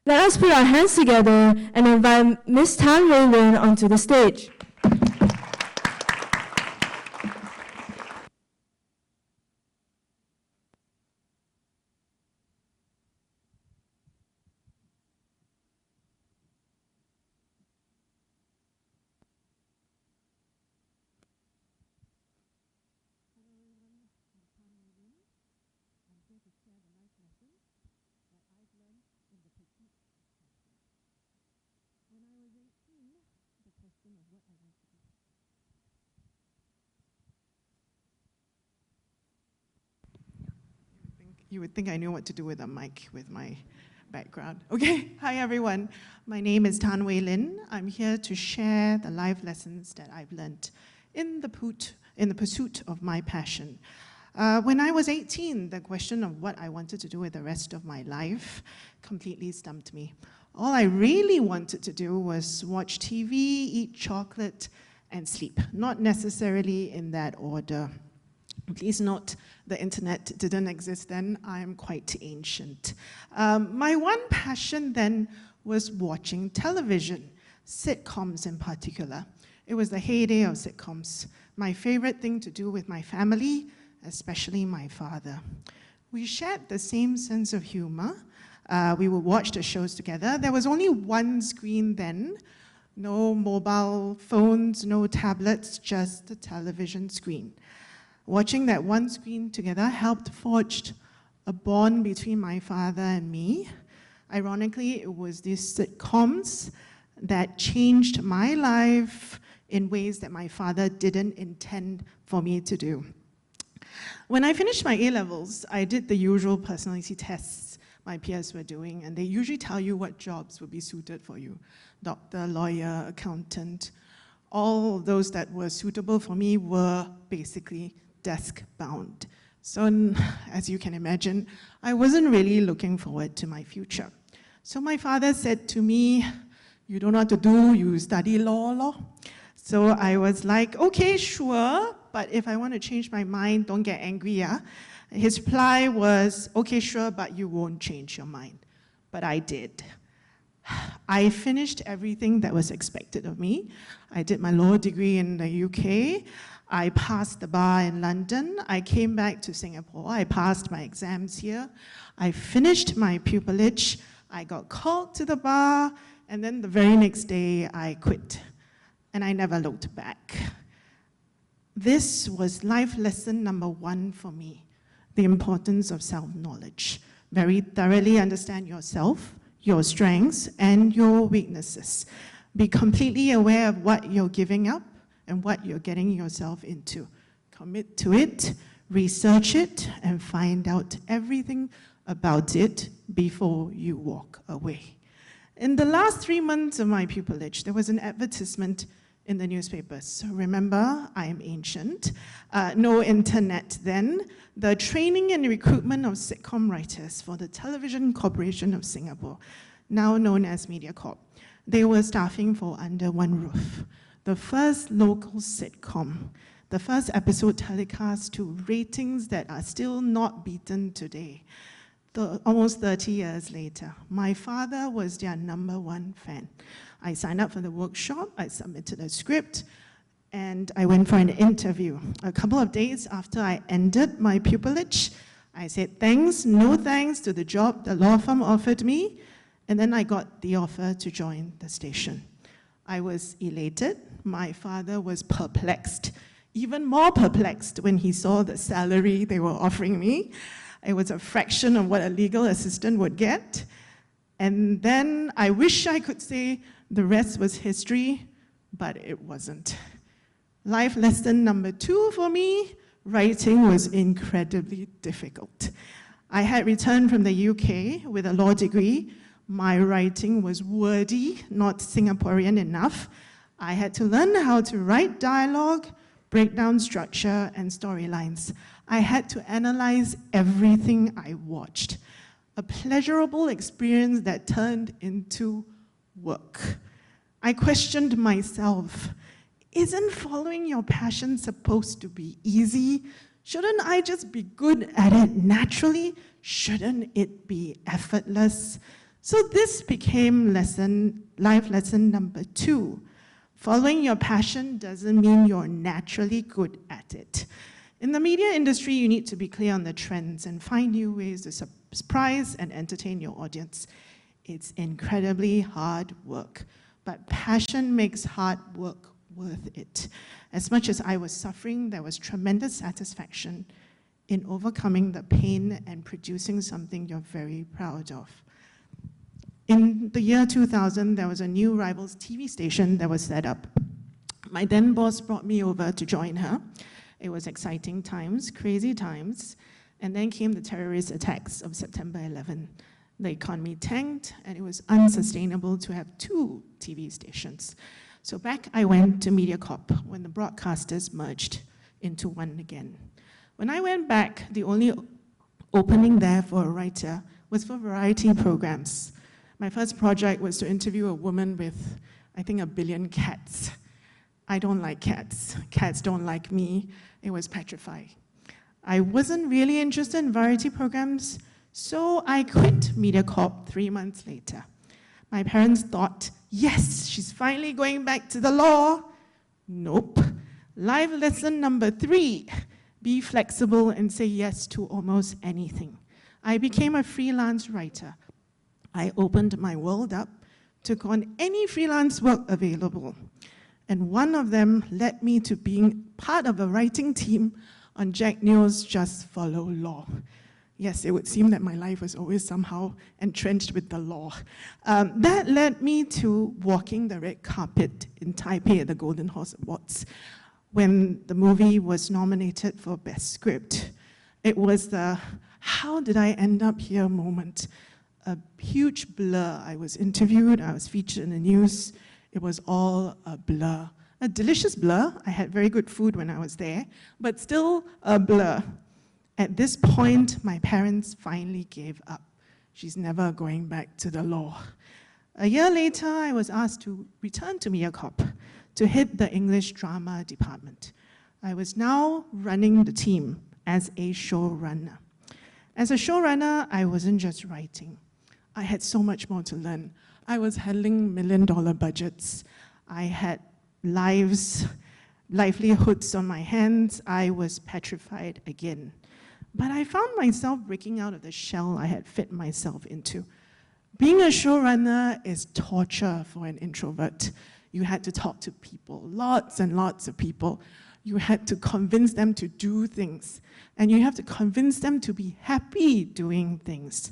Let us put our hands together and invite Ms. Tan Wei Lyn onto the stage. You would think I knew what to do with a mic with my background. Okay, hi everyone. My name is Tan Wei Lyn. I'm here to share the life lessons that I've learned in the pursuit of my passion. When I was 18, the question of what I wanted to do with the rest of my life completely stumped me. All I really wanted to do was watch TV, eat chocolate, and sleep. Not necessarily in that order. Please note, the internet didn't exist then. I'm quite ancient. My one passion then was watching television, sitcoms in particular. It was the heyday of sitcoms. My favorite thing to do with my family, especially my father. We shared the same sense of humor. We would watch the shows together. There was only one screen then. No mobile phones, no tablets, just the television screen. Watching that one screen together helped forge a bond between my father and me. Ironically, it was these sitcoms that changed my life in ways that my father didn't intend for me to do. When I finished my A-levels, I did the usual personality tests my peers were doing, and they usually tell you what jobs would be suited for you. Doctor, lawyer, accountant. All those that were suitable for me were basically desk-bound. So, as you can imagine, I wasn't really looking forward to my future. So my father said to me, "You don't know what to do, you study law. So I was like, okay, sure, but if I want to change my mind, don't get angry, yeah? His reply was, okay, sure, but you won't change your mind. But I did. I finished everything that was expected of me. I did my law degree in the UK. I passed the bar in London. I came back to Singapore. I passed my exams here. I finished my pupillage. I got called to the bar, and then the very next day I quit. And I never looked back. This was life lesson number 1 for me, the importance of self-knowledge. Very thoroughly understand yourself, your strengths, and your weaknesses. Be completely aware of what you're giving up and what you're getting yourself into. Commit to it, research it, and find out everything about it before you walk away. In the last 3 months of my pupillage, there was an advertisement in the newspapers. So remember, I am ancient. No internet then. The training and recruitment of sitcom writers for the Television Corporation of Singapore, now known as MediaCorp. They were staffing for under one roof. The first local sitcom, the first episode telecast to ratings that are still not beaten today. Almost 30 years later, my father was their #1 fan. I signed up for the workshop, I submitted a script, and I went for an interview. A couple of days after I ended my pupillage, I said thanks, no thanks to the job the law firm offered me, and then I got the offer to join the station. I was elated. My father was perplexed, even more perplexed when he saw the salary they were offering me. It was a fraction of what a legal assistant would get. And then I wish I could say the rest was history, but it wasn't. Life lesson number 2 for me, writing was incredibly difficult. I had returned from the UK with a law degree. My writing was wordy, not Singaporean enough. I had to learn how to write dialogue, break down structure and storylines. I had to analyze everything I watched. A pleasurable experience that turned into work. I questioned myself. Isn't following your passion supposed to be easy? Shouldn't I just be good at it naturally? Shouldn't it be effortless? So this became life lesson number 2. Following your passion doesn't mean you're naturally good at it. In the media industry, you need to be clear on the trends and find new ways to surprise and entertain your audience. It's incredibly hard work, but passion makes hard work worth it. As much as I was suffering, there was tremendous satisfaction in overcoming the pain and producing something you're very proud of. In the year 2000, there was a new Rivals TV station that was set up. My then boss brought me over to join her. It was exciting times, crazy times, and then came the terrorist attacks of September 11. The economy tanked, and it was unsustainable to have 2 TV stations. So back I went to MediaCorp when the broadcasters merged into one again. When I went back, the only opening there for a writer was for variety programs. My first project was to interview a woman with, I think, 1 billion cats. I don't like cats. Cats don't like me. It was petrifying. I wasn't really interested in variety programs, so I quit MediaCorp 3 months later. My parents thought, yes, she's finally going back to the law. Nope. Life lesson number 3, be flexible and say yes to almost anything. I became a freelance writer. I opened my world up, took on any freelance work available. And one of them led me to being part of a writing team on Jack Neo's Just Follow Law. Yes, it would seem that my life was always somehow entrenched with the law. That led me to walking the red carpet in Taipei at the Golden Horse Awards when the movie was nominated for Best Script. It was the how did I end up here moment. A huge blur. I was interviewed, I was featured in the news. It was all a blur. A delicious blur. I had very good food when I was there, but still a blur. At this point, my parents finally gave up. She's never going back to the law. A year later, I was asked to return to MediaCorp to head the English drama department. I was now running the team as a showrunner. As a showrunner, I wasn't just writing. I had so much more to learn. I was handling $1 million budgets. I had livelihoods on my hands. I was petrified again. But I found myself breaking out of the shell I had fit myself into. Being a showrunner is torture for an introvert. You had to talk to people, lots and lots of people. You had to convince them to do things. And you have to convince them to be happy doing things.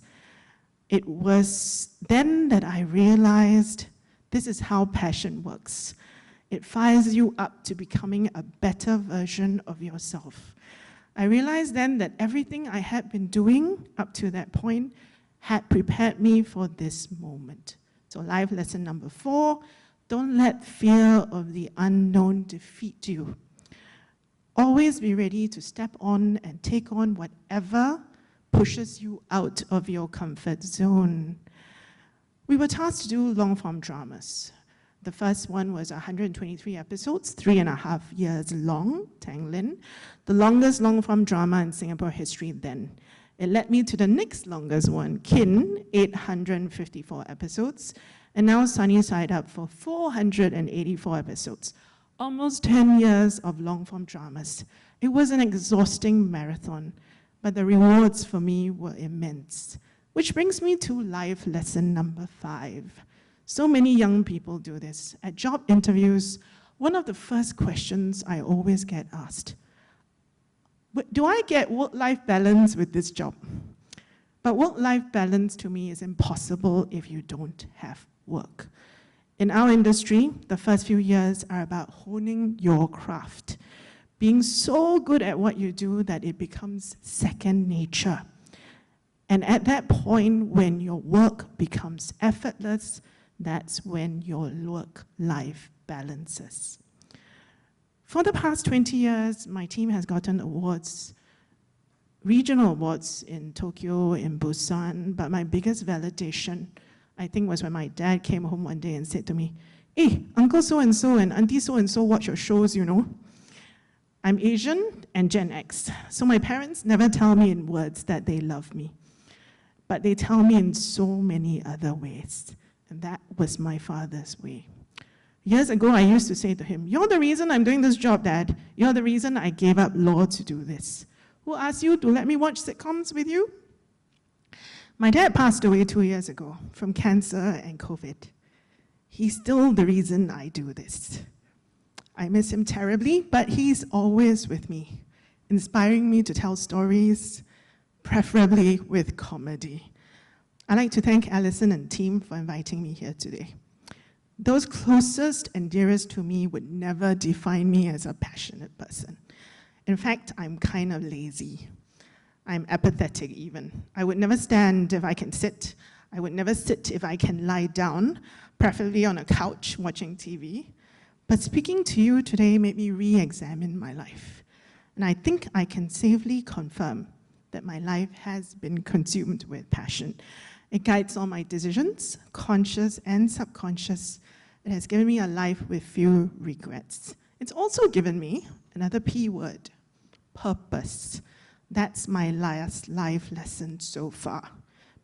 It was then that I realized this is how passion works. It fires you up to becoming a better version of yourself. I realized then that everything I had been doing up to that point had prepared me for this moment. So life lesson number 4, don't let fear of the unknown defeat you. Always be ready to step on and take on whatever pushes you out of your comfort zone. We were tasked to do long-form dramas. The first one was 123 episodes, 3.5 years long, Tang Lin, the longest long-form drama in Singapore history then. It led me to the next longest one, Kin, 854 episodes, and now Sunny Side Up for 484 episodes. Almost 10 years of long-form dramas. It was an exhausting marathon, but the rewards for me were immense. Which brings me to life lesson number 5. So many young people do this. At job interviews, one of the first questions I always get asked, do I get work-life balance with this job? But work-life balance to me is impossible if you don't have work. In our industry, the first few years are about honing your craft, being so good at what you do that it becomes second nature. And at that point, when your work becomes effortless, that's when your work-life balances. For the past 20 years, my team has gotten awards, regional awards in Tokyo, in Busan, but my biggest validation, I think, was when my dad came home one day and said to me, "Hey, Uncle so-and-so and Auntie so-and-so watch your shows, you know." I'm Asian and Gen X, so my parents never tell me in words that they love me. but they tell me in so many other ways. And that was my father's way. Years ago, I used to say to him, "You're the reason I'm doing this job, Dad. You're the reason I gave up law to do this. Who asked you to let me watch sitcoms with you?" My dad passed away 2 years ago from cancer and COVID. He's still the reason I do this. I miss him terribly, but he's always with me, inspiring me to tell stories, preferably with comedy. I'd like to thank Alison and team for inviting me here today. Those closest and dearest to me would never define me as a passionate person. In fact, I'm kind of lazy. I'm apathetic even. I would never stand if I can sit. I would never sit if I can lie down, preferably on a couch watching TV. But speaking to you today made me re-examine my life. And I think I can safely confirm that my life has been consumed with passion. It guides all my decisions, conscious and subconscious. It has given me a life with few regrets. It's also given me another P word, purpose. That's my last life lesson so far.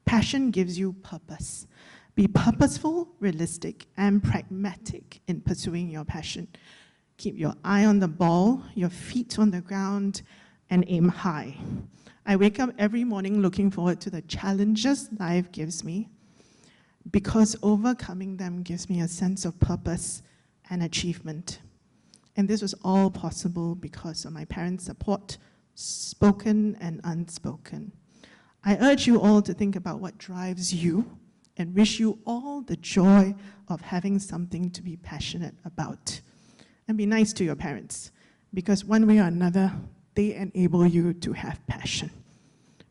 Passion gives you purpose. Be purposeful, realistic, and pragmatic in pursuing your passion. Keep your eye on the ball, your feet on the ground, and aim high. I wake up every morning looking forward to the challenges life gives me, because overcoming them gives me a sense of purpose and achievement. And this was all possible because of my parents' support, spoken and unspoken. I urge you all to think about what drives you and wish you all the joy of having something to be passionate about. And be nice to your parents, because one way or another, they enable you to have passion.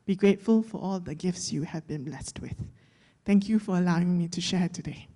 Be grateful for all the gifts you have been blessed with. Thank you for allowing me to share today.